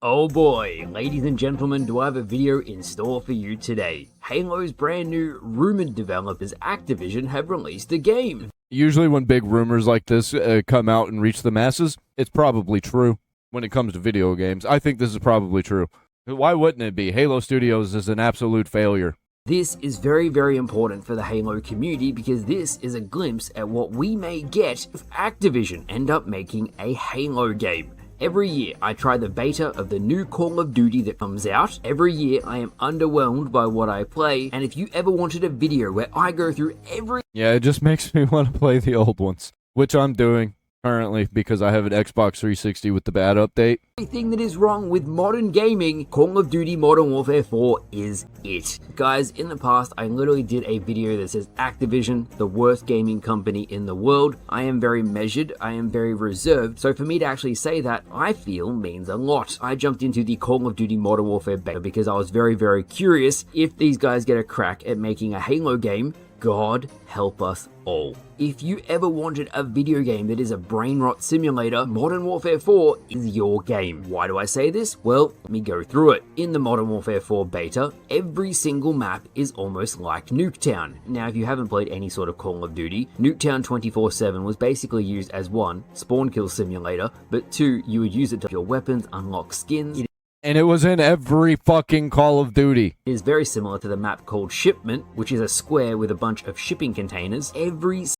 Oh boy, ladies and gentlemen, do I have a video in store for you today. Halo's brand new rumored developers Activision have released a game. Usually when big rumors like this come out and reach the masses, it's probably true. When it comes to video games, I think this is probably true. Why wouldn't it be? Halo Studios is an absolute failure. This is very, very important for the Halo community because this is a glimpse at what we may get if Activision end up making a Halo game. Every year, I try the beta of the new Call of Duty that comes out. Every year, I am underwhelmed by what I play, and if you ever wanted a video where I go through every... Yeah, it just makes me want to play the old ones, which I'm doing currently because I have an Xbox 360 with the bad update. Everything that is wrong with modern gaming, Call of Duty Modern Warfare 4 is it. Guys, in the past, I literally did a video that says Activision, the worst gaming company in the world. I am very measured, I am very reserved, so for me to actually say that, I feel means a lot. I jumped into the Call of Duty Modern Warfare beta because I was very, very curious if these guys get a crack at making a Halo game. God help us all. If you ever wanted a video game that is a brain rot simulator, Modern Warfare 4 is your game. Why do I say this? Well, let me go through it. In the Modern Warfare 4 beta, every single map is almost like Nuketown. Now, if you haven't played any sort of Call of Duty, Nuketown 24/7 was basically used as one, spawn kill simulator, but two, you would use it to your weapons, unlock skins. And it was in every fucking Call of Duty. It is very similar to the map called Shipment, which is a square with a bunch of shipping containers.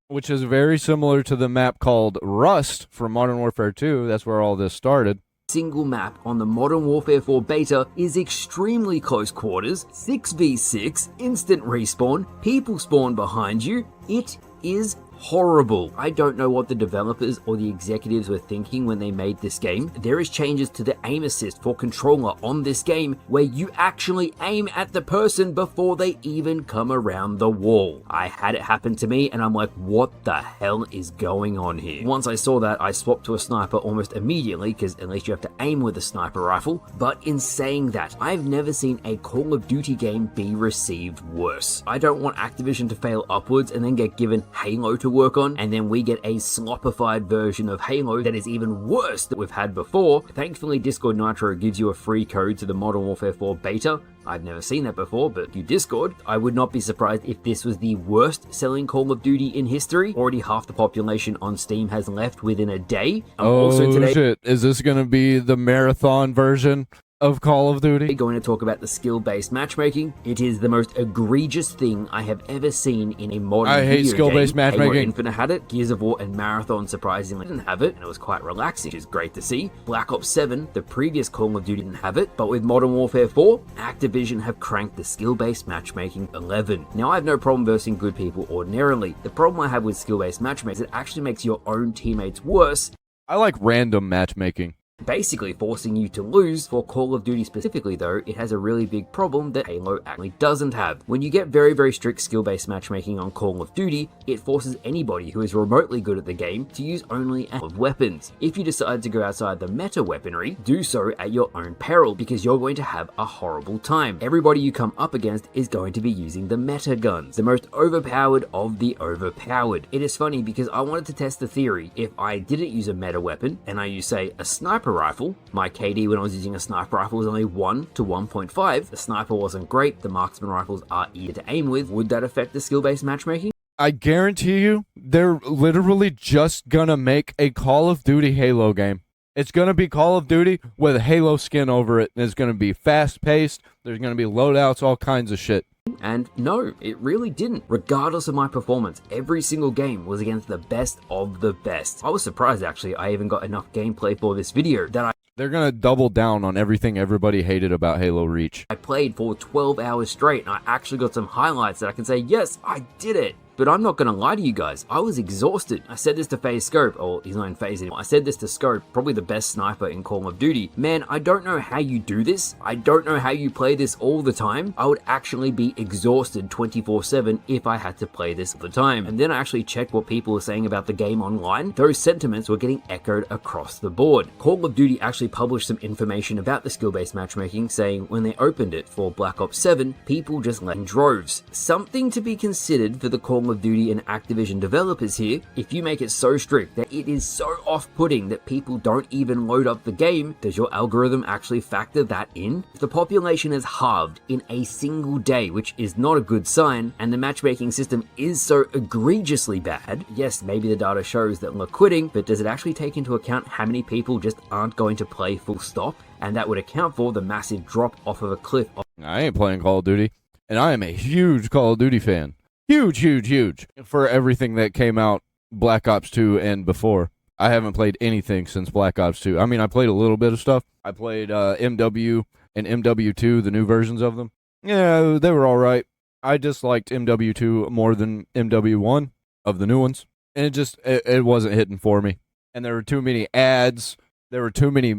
Which is very similar to the map called Rust from Modern Warfare 2. That's where all this started. Single map on the Modern Warfare 4 beta is extremely close quarters, 6v6, instant respawn, people spawn behind you. It is horrible. I don't know what the developers or the executives were thinking when they made this game. There is changes to the aim assist for controller on this game where you actually aim at the person before they even come around the wall. I had it happen to me and I'm like, what the hell is going on here? Once I saw that, I swapped to a sniper almost immediately because at least you have to aim with a sniper rifle. But in saying that, I've never seen a Call of Duty game be received worse. I don't want Activision to fail upwards and then get given Halo to work on, and then we get a sloppified version of Halo that is even worse than we've had before. Thankfully, Discord Nitro gives you a free code to the Modern Warfare 4 beta. I've never seen that before, but you Discord. I would not be surprised if this was the worst selling Call of Duty in history. Already half the population on Steam has left within a day. Also today, shit. Is this going to be the marathon version of Call of Duty? We're going to talk about the skill-based matchmaking. It is the most egregious thing I have ever seen in a modern video game. I hate skill-based matchmaking. Halo Infinite had it. Gears of War and Marathon surprisingly didn't have it, and it was quite relaxing, which is great to see. Black Ops 7, the previous Call of Duty, didn't have it, but with Modern Warfare 4, Activision have cranked the skill-based matchmaking 11. Now, I have no problem versing good people ordinarily. The problem I have with skill-based matchmaking is it actually makes your own teammates worse. I like random matchmaking. Basically forcing you to lose. For Call of Duty specifically though, it has a really big problem that Halo actually doesn't have. When you get very, very strict skill-based matchmaking on Call of Duty, it forces anybody who is remotely good at the game to use only a of weapons. If you decide to go outside the meta weaponry, do so at your own peril because you're going to have a horrible time. Everybody you come up against is going to be using the meta guns, the most overpowered of the overpowered. It is funny because I wanted to test the theory. If I didn't use a meta weapon and I use, say, a sniper rifle. My KD when I was using a sniper rifle was only 1 to 1.5. The sniper wasn't great. The marksman rifles are easier to aim with. Would that affect the skill-based matchmaking? I guarantee you, they're literally just gonna make a Call of Duty Halo game. It's gonna be Call of Duty with a Halo skin over it, and it's gonna be fast-paced. There's gonna be loadouts, all kinds of shit. And no, it really didn't. Regardless of my performance, every single game was against the best of the best. I was surprised actually I even got enough gameplay for this video that They're gonna double down on everything everybody hated about Halo Reach. I played for 12 hours straight and I actually got some highlights that I can say, yes, I did it. But I'm not gonna lie to you guys, I was exhausted. I said this to FaZe Scope, or he's not in FaZe anymore. I said this to Scope, probably the best sniper in Call of Duty. Man, I don't know how you do this. I don't know how you play this all the time. I would actually be exhausted 24/7 if I had to play this all the time. And then I actually checked what people were saying about the game online. Those sentiments were getting echoed across the board. Call of Duty actually published some information about the skill-based matchmaking, saying when they opened it for Black Ops 7, people just left in droves. Something to be considered for the Call Call of Duty and Activision developers here, if you make it so strict that it is so off-putting that people don't even load up the game, does your algorithm actually factor that in? If the population is halved in a single day, which is not a good sign, and the matchmaking system is so egregiously bad, yes, maybe the data shows that we're quitting, but does it actually take into account how many people just aren't going to play full stop? And that would account for the massive drop off of a cliff. I ain't playing Call of Duty, and I am a huge Call of Duty fan. Huge. For everything that came out Black Ops 2 and before. I haven't played anything since Black Ops 2. I mean, I played a little bit of stuff. I played MW and MW2, the new versions of them. Yeah, they were all right. I disliked MW2 more than MW1 of the new ones. And it wasn't hitting for me. And there were too many ads. There were too many,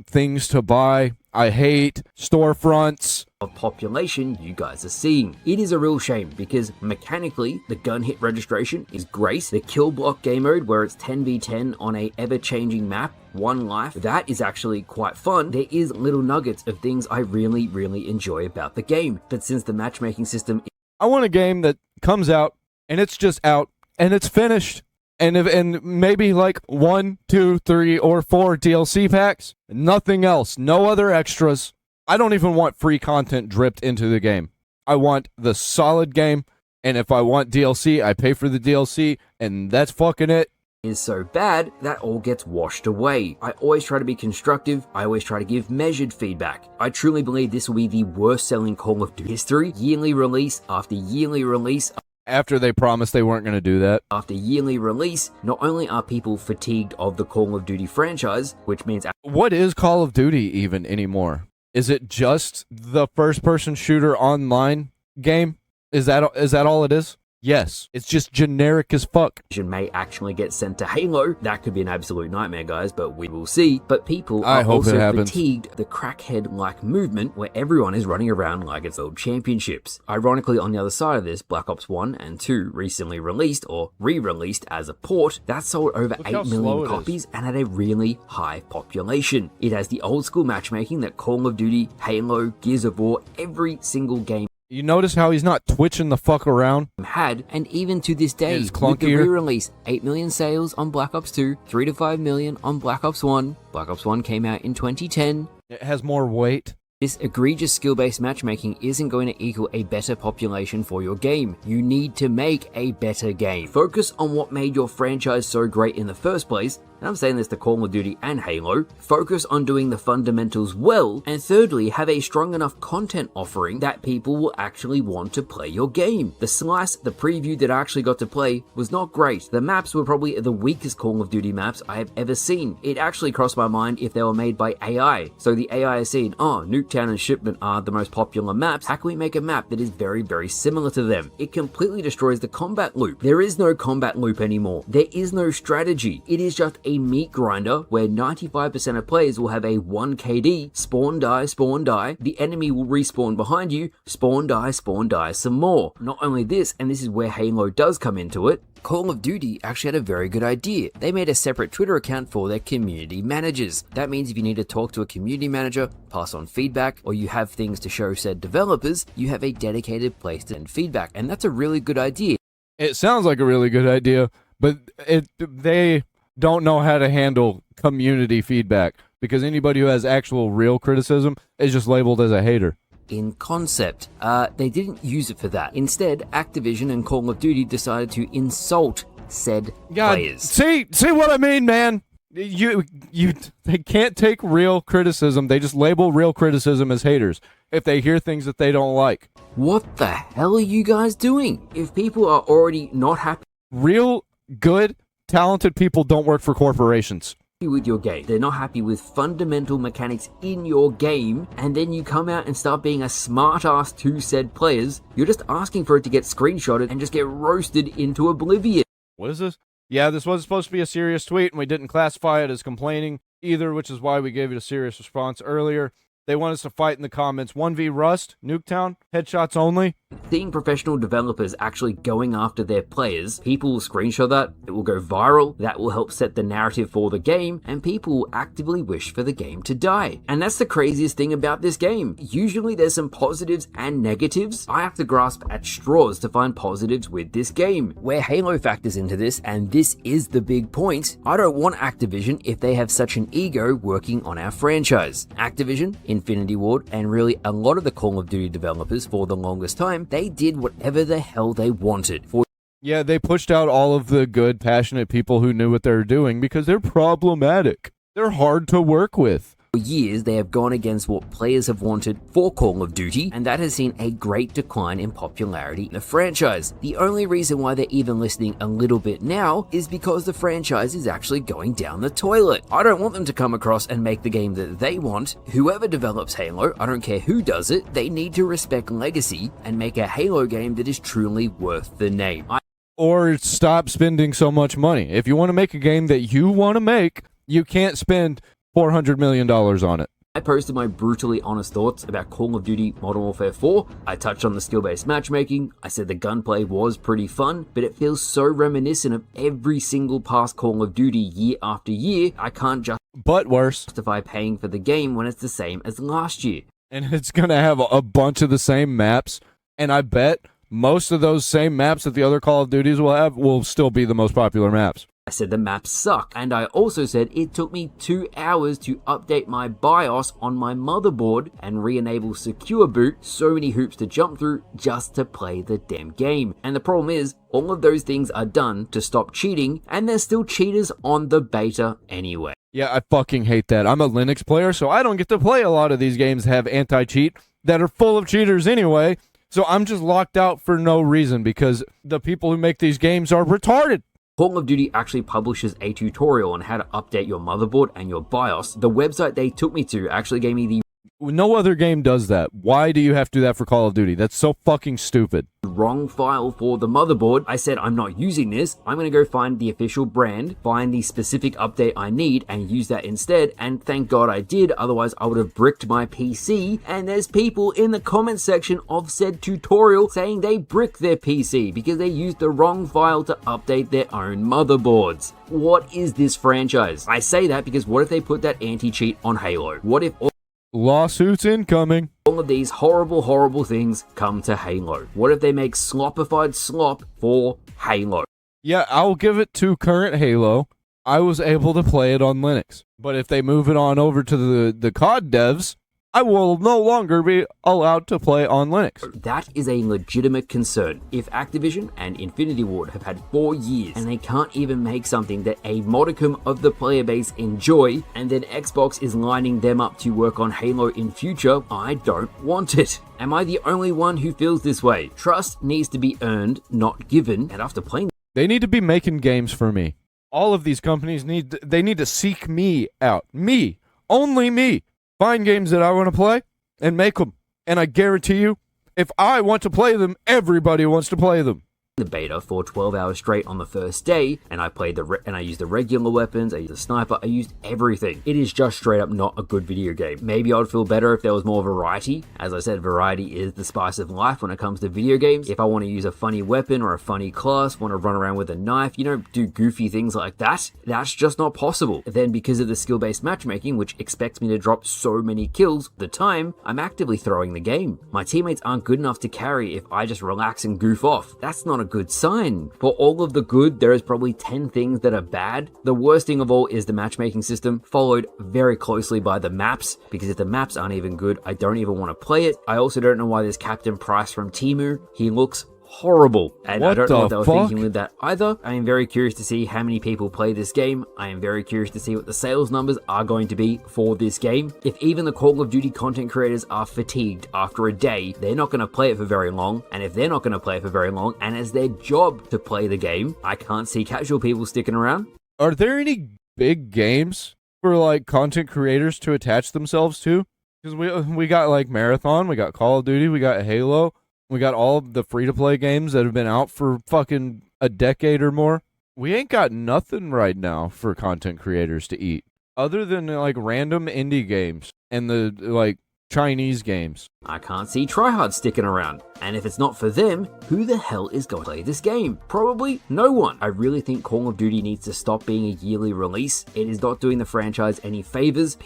things to buy. I hate storefronts. Of population you guys are seeing. It is a real shame because mechanically the gun hit registration is great. The kill block game mode where it's 10v10 on a ever-changing map, one life, that is actually quite fun. There is little nuggets of things I really enjoy about the game. But since the matchmaking system, I want a game that comes out and it's just out and it's finished. And maybe 1, 2, 3, or 4 DLC packs. Nothing else. No other extras. I don't even want free content dripped into the game. I want the solid game. And if I want DLC, I pay for the DLC. And that's fucking it. Is so bad that all gets washed away. I always try to be constructive. I always try to give measured feedback. I truly believe this will be the worst selling Call of Duty history. Yearly release after yearly release. After they promised they weren't going to do that. After yearly release, not only are people fatigued of the Call of Duty franchise, which means... What is Call of Duty even anymore? Is it just the first-person shooter online game? Is that all it is? Yes, it's just generic as fuck. May actually get sent to Halo. That could be an absolute nightmare, guys, but we will see. But people I are hope also it happens. fatigued the crackhead-like movement where everyone is running around like it's world championships. Ironically, on the other side of this, Black Ops 1 and 2 recently released or re-released as a port that sold over 8 million copies and had a really high population. It has the old school matchmaking that Call of Duty, Halo, Gears of War, every single game You notice how he's not twitching the fuck around? had, and even to this day, It's with the clunkier. re-release, 8 million sales on Black Ops 2, 3 to 5 million on Black Ops 1. Black Ops 1 came out in 2010. It has more weight. This egregious skill-based matchmaking isn't going to equal a better population for your game. You need to make a better game. Focus on what made your franchise so great in the first place, and I'm saying this to Call of Duty and Halo. Focus on doing the fundamentals well, and thirdly, have a strong enough content offering that people will actually want to play your game. The slice, the preview that I actually got to play, was not great. The maps were probably the weakest Call of Duty maps I have ever seen. It actually crossed my mind if they were made by AI. So the AI has seen, oh, Nuketown and Shipment are the most popular maps. How can we make a map that is very, very similar to them? It completely destroys the combat loop. There is no combat loop anymore. There is no strategy. It is just a meat grinder where 95% of players will have a 1 KD, spawn die, the enemy will respawn behind you, spawn die some more. Not only this, and this is where Halo does come into it, Call of Duty actually had a very good idea. They made a separate Twitter account for their community managers. That means if you need to talk to a community manager, pass on feedback, or you have things to show said developers, you have a dedicated place to send feedback, and that's a really good idea. It sounds like a really good idea, but they don't know how to handle community feedback because anybody who has actual real criticism is just labeled as a hater. In concept, they didn't use it for that. Instead, Activision and Call of Duty decided to insult said players. See what I mean, man? They can't take real criticism. They just label real criticism as haters if they hear things that they don't like. What the hell are you guys doing? If people are already not happy Real, good, talented people don't work for corporations. with your game, they're not happy with fundamental mechanics in your game, and then you come out and start being a smart ass to said players, you're just asking for it to get screenshotted and just get roasted into oblivion. What is this? Yeah, this was supposed to be a serious tweet, and we didn't classify it as complaining either, which is why we gave it a serious response earlier. They want us to fight in the comments. 1v Rust, Nuketown, headshots only. Seeing professional developers actually going after their players, people will screenshot that, it will go viral, that will help set the narrative for the game, and people will actively wish for the game to die. And that's the craziest thing about this game. Usually there's some positives and negatives. I have to grasp at straws to find positives with this game. Where Halo factors into this, and this is the big point, I don't want Activision if they have such an ego working on our franchise. Activision, Infinity Ward, and really a lot of the Call of Duty developers for the longest time, they did whatever the hell they wanted. Yeah, they pushed out all of the good, passionate people who knew what they were doing because they're problematic. They're hard to work with. For years, they have gone against what players have wanted for Call of Duty, and that has seen a great decline in popularity in the franchise. The only reason why they're even listening a little bit now is because the franchise is actually going down the toilet. I don't want them to come across and make the game that they want. Whoever develops Halo, I don't care who does it, they need to respect legacy and make a Halo game that is truly worth the name. Or stop spending so much money. If you want to make a game that you want to make, you can't spend $400 million on it. I posted my brutally honest thoughts about Call of Duty Modern Warfare 4. I touched on the skill-based matchmaking. I said the gunplay was pretty fun, but it feels so reminiscent of every single past Call of Duty year after year. I can't justify paying for the game when it's the same as last year. And it's going to have a bunch of the same maps, and I bet most of those same maps that the other Call of Duties will have will still be the most popular maps. I said the maps suck, and I also said it took me 2 hours to update my BIOS on my motherboard and re-enable secure boot, so many hoops to jump through just to play the damn game. And the problem is, all of those things are done to stop cheating, and there's still cheaters on the beta anyway. Yeah, I fucking hate that. I'm a Linux player, so I don't get to play a lot of these games that have anti-cheat that are full of cheaters anyway, so I'm just locked out for no reason because the people who make these games are retarded. Call of Duty actually publishes a tutorial on how to update your motherboard and your BIOS. The website they took me to actually gave me the No other game does that. Why do you have to do that for Call of Duty? That's so fucking stupid. Wrong file for the motherboard. I said I'm not using this. I'm going to go find the official brand, find the specific update I need, and use that instead. And thank God I did, otherwise I would have bricked my PC. And there's people in the comment section of said tutorial saying they bricked their PC because they used the wrong file to update their own motherboards. What is this franchise? I say that because what if they put that anti-cheat on Halo? What if lawsuits incoming? All of these horrible, horrible things come to Halo. What if they make slopified slop for Halo? Yeah, I'll give it to current Halo. I was able to play it on Linux. But if they move it on over to the COD devs, I will no longer be allowed to play on Linux. That is a legitimate concern. If Activision and Infinity Ward have had 4 years and they can't even make something that a modicum of the player base enjoy, and then Xbox is lining them up to work on Halo in future, I don't want it. Am I the only one who feels this way? Trust needs to be earned, not given, and after playing... They need to be making games for me. All of these companies need to seek me out. Me. Only me. Find games that I want to play and make them. And I guarantee you, if I want to play them, everybody wants to play them. The beta for 12 hours straight on the first day, and I played I used the regular weapons, I used the sniper, I used everything. It is just straight up not a good video game. Maybe I'd feel better if there was more variety. As I said, variety is the spice of life when it comes to video games. If I want to use a funny weapon or a funny class, want to run around with a knife, do goofy things like that, that's just not possible. Then because of the skill-based matchmaking, which expects me to drop so many kills at the time, I'm actively throwing the game. My teammates aren't good enough to carry if I just relax and goof off. That's not a good sign. For all of the good, there is probably 10 things that are bad. The worst thing of all is the matchmaking system, followed very closely by the maps, because if the maps aren't even good, I don't even want to play it. I also don't know why there's Captain Price from Temu. He looks horrible, and I don't know what they were thinking with that either. I am very curious to see how many people play this game. I am very curious to see what the sales numbers are going to be for this game. If even the Call of Duty content creators are fatigued after a day, they're not going to play it for very long, and if they're not going to play it for very long, and it's their job to play the game, I can't see casual people sticking around. Are there any big games for like content creators to attach themselves to? Because we got like Marathon, we got Call of Duty, we got Halo. We got all of the free-to-play games that have been out for fucking a decade or more. We ain't got nothing right now for content creators to eat. Other than, like, random indie games and the, like, Chinese games. I can't see tryhards sticking around. And if it's not for them, who the hell is going to play this game? Probably no one. I really think Call of Duty needs to stop being a yearly release. It is not doing the franchise any favors.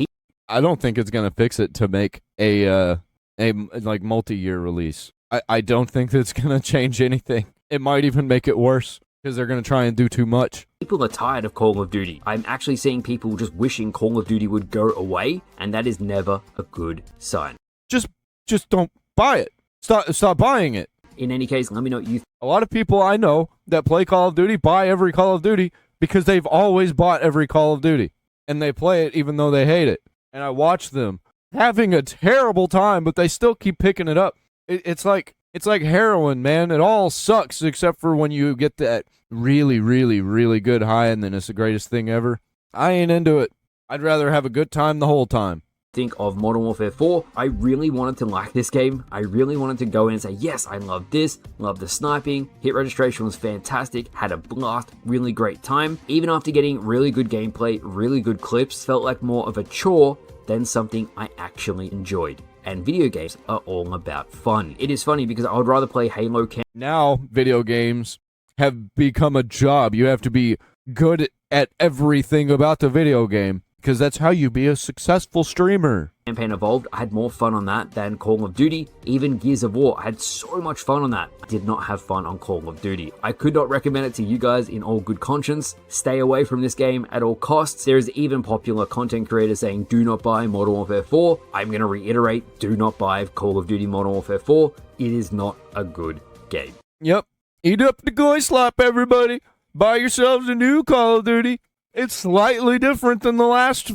I don't think it's gonna fix it to make a like multi-year release. I don't think that's gonna change anything. It might even make it worse because they're gonna try and do too much. People are tired of Call of Duty. I'm actually seeing people just wishing Call of Duty would go away, and that is never a good sign. Just don't buy it. Stop buying it. In any case, let me know what you think. A lot of people I know that play Call of Duty buy every Call of Duty because they've always bought every Call of Duty, and they play it even though they hate it. And I watch them having a terrible time, but they still keep picking it up. It's like heroin, man. It all sucks except for when you get that really, really, really good high, and then it's the greatest thing ever. I ain't into it. I'd rather have a good time the whole time. Think of Modern Warfare 4. I really wanted to like this game. I really wanted to go in and say, yes, I love this, love the sniping, hit registration was fantastic, had a blast, really great time. Even after getting really good gameplay, really good clips, felt like more of a chore than something I actually enjoyed. And video games are all about fun. It is funny because I would rather play Halo Now, video games have become a job. You have to be good at everything about the video game, because that's how you be a successful streamer. Campaign Evolved, I had more fun on that than Call of Duty. Even Gears of War, I had so much fun on that. I did not have fun on Call of Duty. I could not recommend it to you guys in all good conscience. Stay away from this game at all costs. There is even popular content creators saying do not buy Modern Warfare 4. I'm going to reiterate, do not buy Call of Duty Modern Warfare 4. It is not a good game. Yep. Eat up the goy slop, everybody. Buy yourselves a new Call of Duty. It's slightly different than the last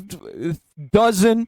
dozen.